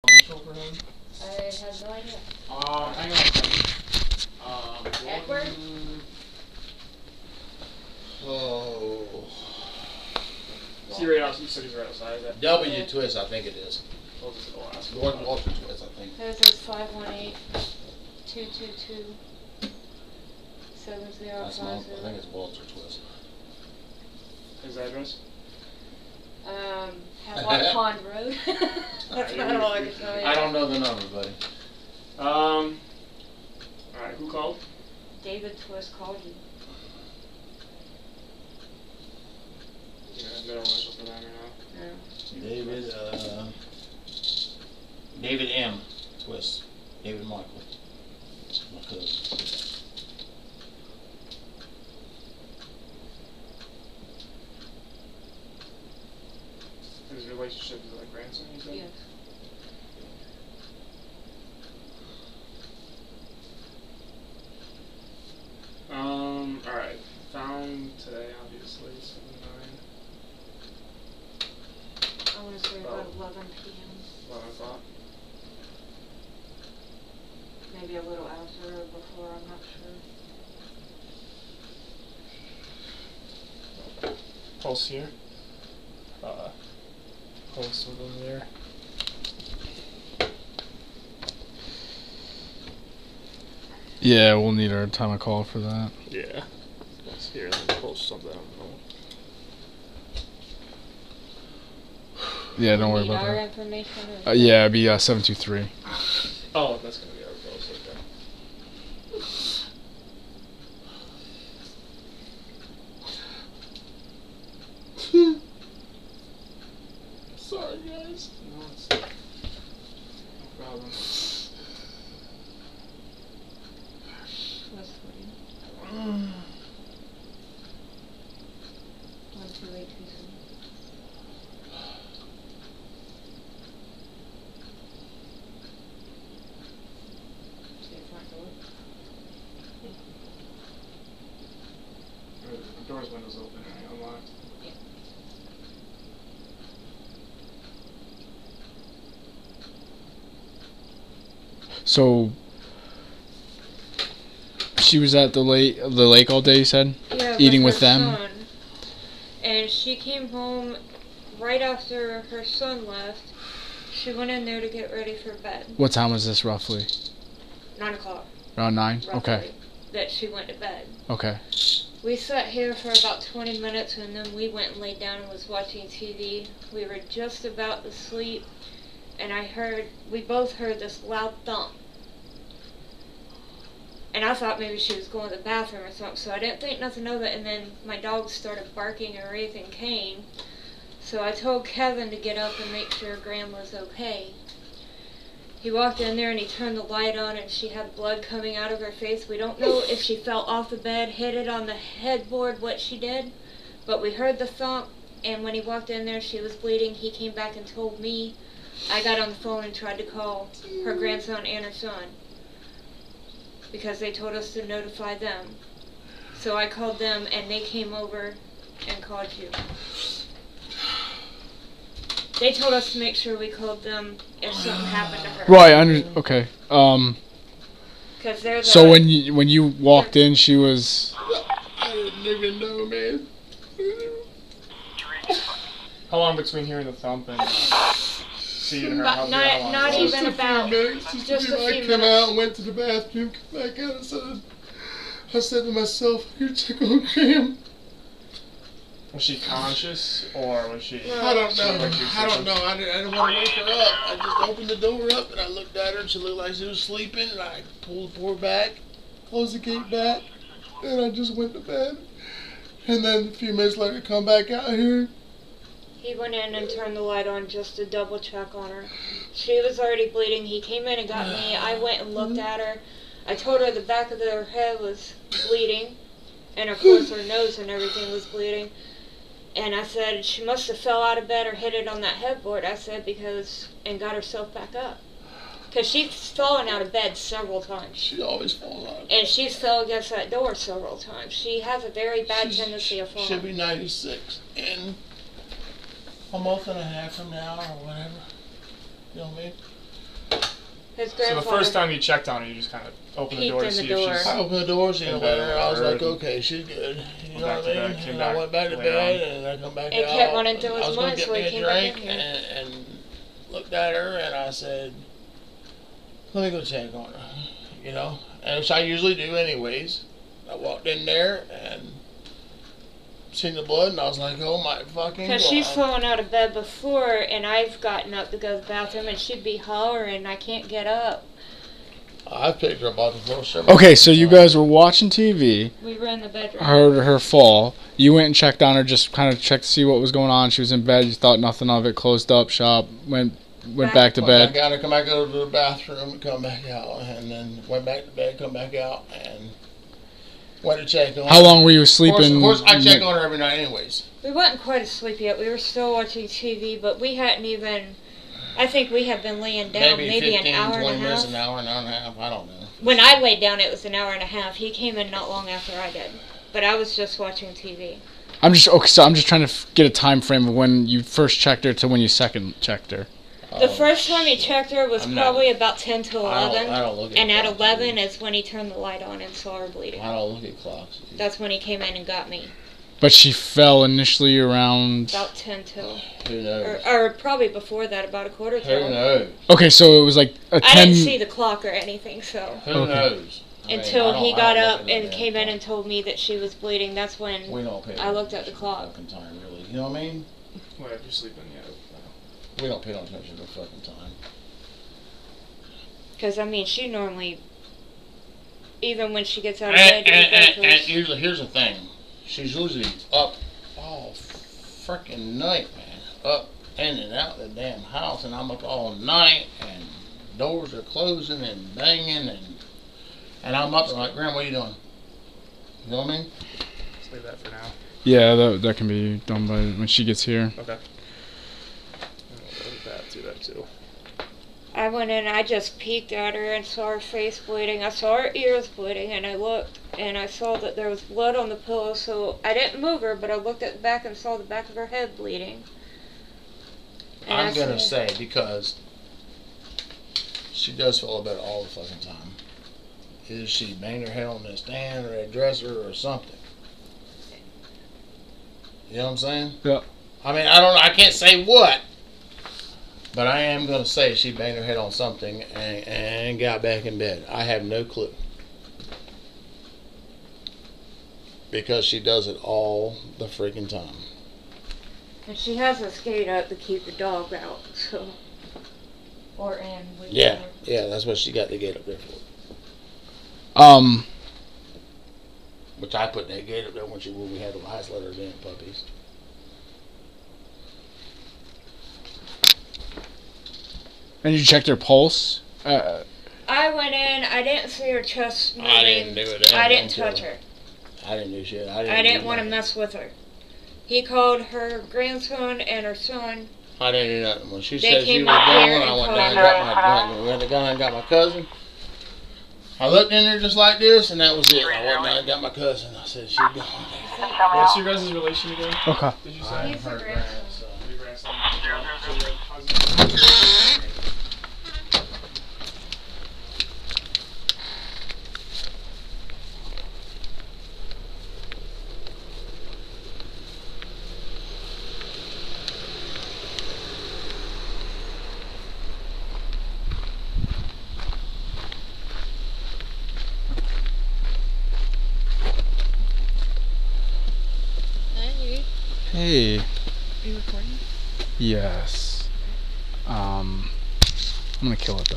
initial for him? I have no idea. Hang on a second. Edward? Oh. Is he right outside? You said he's right outside. Is that W. Twiss, I think it is. We'll just go ask. Walter Twiss, I think. Hers is 518-222-7050. That's not, I think it's Walter Twiss. His address? Havelock Pond Road. That's not all I can tell you. I don't know the number, buddy. Alright, who called? David Twiss called you. Yeah, middle initial for that or no? No. David M. Twiss. David Michael. My cousin. His relationship with like grandson, you said? Yes. Alright. Found today, obviously, 7-9. I want to say about 11 p.m. 11 o'clock. Maybe a little after or before, I'm not sure. Pulse here. Pulse within there. Yeah, we'll need our time of call for that. Yeah. Let's hear them pulse something. I don't know. Yeah, don't worry Need about our that. information? Yeah, it'd be 723. Oh, that's gonna be our pulse, okay. Sorry, guys. No, it's no problem. What's 12827. The door's windows open and unlocked. Yeah. So she was at the lake all day, you said? Yeah, eating with her them? son. And she came home right after her son left. She went in there to get ready for bed. What time was this roughly? 9 o'clock. Around 9? Roughly, Okay. that she went to bed. Okay. We sat here for about 20 minutes and then we went and laid down and was watching TV. We were just about to sleep and we both heard this loud thump. And I thought maybe she was going to the bathroom or something, so I didn't think nothing of it, and then my dog started barking and raising Cain. So I told Kevin to get up and make sure Graham was okay. He walked in there and he turned the light on and she had blood coming out of her face. We don't know if she fell off the bed, hit it on the headboard, what she did, but we heard the thump, and when he walked in there she was bleeding. He came back and told me. I got on the phone and tried to call her grandson and her son because they told us to notify them. So I called them and they came over and called you. They told us to make sure we called them if something happened to her. Right, okay. Cause they're the, So when you walked in, she was... I didn't even know, man. How long between hearing the thump and seeing her? But not even about just a few I minutes. came out and went to the bathroom, came back out and I said to myself, here, check on Graham. Was she conscious or was she? I don't know. Like she was I don't sleeping? know. I didn't want to wake her up. I just opened the door up and I looked at her and she looked like she was sleeping and I pulled the door back, closed the gate back, and I just went to bed. And then a few minutes later, come back out here. He went in and turned the light on just to double check on her. She was already bleeding. He came in and got me. I went and looked at her. I told her the back of her head was bleeding, and of course her nose and everything was bleeding. And I said she must have fell out of bed or hit it on that headboard. I said and got herself back up. Because she's fallen out of bed several times. She always falls out of bed. And she's fell against that door several times. She has a very bad tendency of falling. She'll be 96 in a month and a half from now or whatever. You know what I mean? His So grandfather. the first time you checked on her, you just kind of opened the door to Peeked in see the if door. she's... I opened the door, seen her in bed later. I was or like, whatever. okay, she's good. You know Went what back to I mean? bed, came And I back went back to later bed, on. and I come back It out. kept running through I his was gonna mind, get so me he a came back in drink, here. and looked at her, and I said, let me go check on her. You know? And which I usually do anyways. I walked in there, and seen the blood, and I was like, oh my fucking Because God. she's fallen out of bed before, and I've gotten up to go to the bathroom, and she'd be hollering, I can't get up. I picked her up off the floor several Okay, so times. you guys were watching TV, We were in the bedroom. heard her fall. You went and checked on her, just kind of checked to see what was going on. She was in bed. You thought nothing of it. Closed up shop. Went back to Went bed. back out and come back over to the bathroom and come back out, and then went back to bed, come back out, and went to check on her. How long were you sleeping? Of course, I check on her every night anyways. We wasn't quite asleep yet. We were still watching TV, but we hadn't even... I think we had been laying down maybe 15, an hour 20 and a minutes, half. an hour and a half, I don't know. When I laid down, it was an hour and a half. He came in not long after I did. But I was just watching TV. I'm just trying to get a time frame of when you first checked her to when you second checked her. The first time he checked her was I'm not- probably about 10 to 11. I don't look at And at clocks, 11 dude. is when he turned the light on and saw her bleeding. I don't look at clocks. Dude. That's when he came in and got me. But she fell initially around... About 10 till. Who knows? Or probably before that, about a quarter Who till. knows? Okay, so it was like a 10... I didn't see the clock or anything, so. Who Okay. knows? I mean, Until I he don't got look up at and that came in clock. and told me that she was bleeding. That's when We don't pay I looked at the attention to clock. fucking time, really. You know what I mean? Well, if you're sleeping, yeah. We don't pay attention to fucking time. Because, I mean, she normally, even when she gets out of bed, And usually, here's the thing. She's usually up all freaking night, man. Up in and out the damn house, and I'm up all night, and doors are closing and banging, and I'm up and like, Graham, what are you doing? You know what I mean? Let's leave that for now. Yeah, that can be done by when she gets here. Okay. Do that too. I went in, I just peeked at her and saw her face bleeding. I saw her ears bleeding, and I looked, and I saw that there was blood on the pillow, so I didn't move her, but I looked at the back and saw the back of her head bleeding. And I'm I gonna said, say, because she does feel better all the fucking time. Either she banged her head on the stand or a dresser or something. You know what I'm saying? Yeah. I mean, I can't say what, but I am gonna say she banged her head on something and got back in bed. I have no clue. Because she does it all the freaking time. and she has a skate up to keep the dog out, so. Or in. Yeah, that's what she got the gate up there for. Which I put that gate up there when we had the last litter of damn puppies. And you checked her pulse? I went in, I didn't see her chest moving. I didn't do it. I didn't touch her. I didn't do shit. I didn't want to mess with her. He called her grandson and her son. I didn't do nothing. When she They said she came was up going, here I and went called down and her. got my cousin. I looked in there just like this, and that was it. I went down and got my cousin. I said, she's gone. What's your guys' relation again? Okay. Did you say? He's her Her grandson. Your grandson. Your cousin. Hey. Hey. Are you recording? Yes. I'm gonna kill it though.